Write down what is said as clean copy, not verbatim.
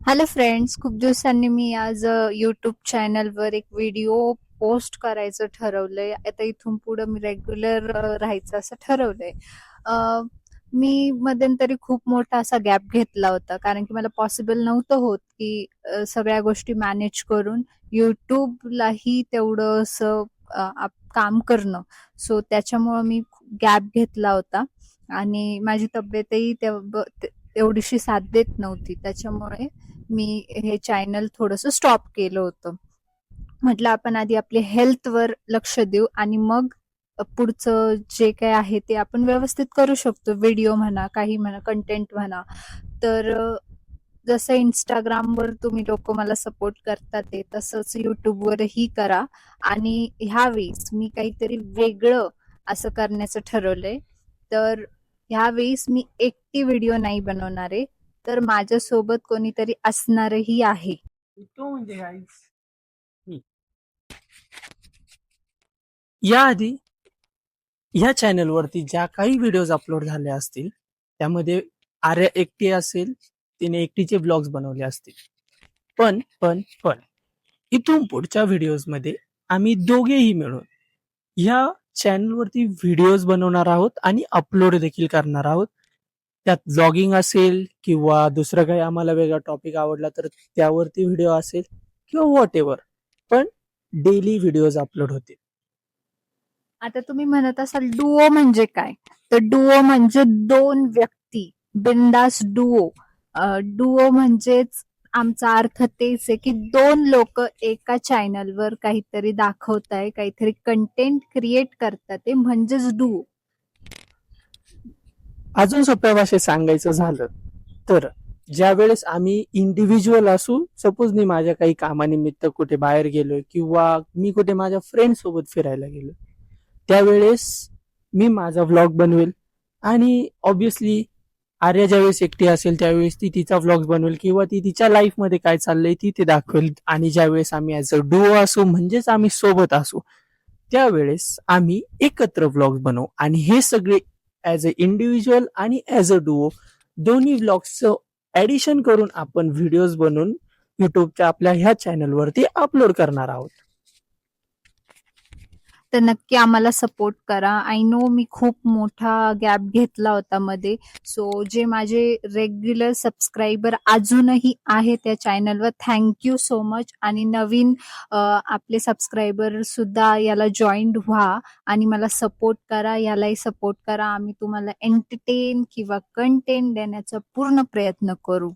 Hello friends, खूप दिवसांनी मी आज यूट्यूब चॅनलवर एक व्हिडिओ पोस्ट करायचं ठरवलंय. आता इथून पुढे मी रेग्युलर राहायचं असं ठरवलंय. अ, मी मध्यंतरी खूप मोठा असा गॅप घेतला होता, कारण की मला पॉसिबल नव्हतं होत की सगळ्या गोष्टी मॅनेज करून यूट्यूबलाही तेवढं असं काम करणं. सो त्याच्यामुळं मी गॅप घेतला होता आणि माझी तब्येतही एवढीशी साथ देत नव्हती. त्याच्यामुळे मी हे चॅनल थोडंसं स्टॉप केलं होतं. म्हटलं आपण आधी आपल्या हेल्थवर लक्ष देऊ आणि मग पुढचं जे काय आहे ते आपण व्यवस्थित करू शकतो. व्हिडिओ म्हणा, काही म्हणा, कंटेंट म्हणा. तर जसं Instagramवर तुम्ही लोकं मला सपोर्ट करतात आहे, तसंच YouTubeवरही करा आणि ह्यावेळेस मी काहीतरी वेगळं असं करण्याचं ठरवलंय. तर ह्यावेळेस मी एकटी व्हिडिओ नाही बनवणार आहे, तर माझ्यासोबत कोणीतरी असणारही आहे. तो म्हणजे गाईस मी याआधी ह्या चॅनलवरती ज्या काही व्हिडिओज अपलोड झाले असतील त्यामध्ये आर्या एकटी असेल, तिने एकटीचे ब्लॉग्स बनवले असतील. पण इथून पुढच्या व्हिडिओजमध्ये आम्ही दोघेही मिळून ह्या चॅनलवरती व्हिडिओज बनवणार आहोत आणि अपलोड देखील करणार आहोत. त्यात ब्लॉगिंग असेल किंवा दुसरं काही आम्हाला वेगळा टॉपिक आवडला तर त्यावरती व्हिडिओ असेल किंवा व्हॉट एव्हर, पण डेली व्हिडिओज अपलोड होतील. आता तुम्ही म्हणत असाल डुओ म्हणजे काय? तर डुओ म्हणजे दोन व्यक्ती, बिनधास्त डुओ. डुओ म्हणजेच आमचा अर्थ तेच आहे की दोन लोक एका चॅनलवर काहीतरी दाखवताय, काहीतरी कंटेंट क्रिएट करतात, ते म्हणजेच डुओ. अजून सोप्या भाषेत सांगायचं झालं तर ज्या वेळेस आम्ही इंडिव्हिज्युअल असू, सपोज मी माझ्या काही कामानिमित्त कुठे बाहेर गेलोय किंवा मी कुठे माझ्या फ्रेंड सोबत फिरायला गेलो, त्यावेळेस मी माझा व्लॉग बनवेल आणि ऑब्विसली आर्या ज्यावेळेस एकटी असेल त्यावेळेस ती तिचा व्लॉग बनवेल किंवा ती तिच्या लाईफमध्ये काय चाललंय ती ते दाखवेल. आणि ज्यावेळेस आम्ही ऍज अ डुओ असू, म्हणजेच आम्ही सोबत असू, त्यावेळेस आम्ही एकत्र व्लॉग बनवू आणि हे सगळे ऍज अ इंडिव्हिज्युअल आणि ऍज अ डुओ दोन्ही व्लॉग्सचं ऍडिशन करून आपण व्हिडिओज बनवून युट्यूबच्या आपल्या ह्या चॅनलवरती अपलोड करणार आहोत. तर नक्की आम्हाला सपोर्ट करा. आय नो मी खूप मोठा गॅप घेतला होता मध्ये. सो जे माझे रेग्युलर सबस्क्रायबर अजूनही आहे त्या चॅनलवर, थँक यू सो मच. आणि नवीन आपले सबस्क्रायबर सुद्धा याला जॉईंट व्हा आणि मला सपोर्ट करा, यालाही सपोर्ट करा. आम्ही तुम्हाला एंटरटेन किंवा कंटेंट देण्याचा पूर्ण प्रयत्न करू.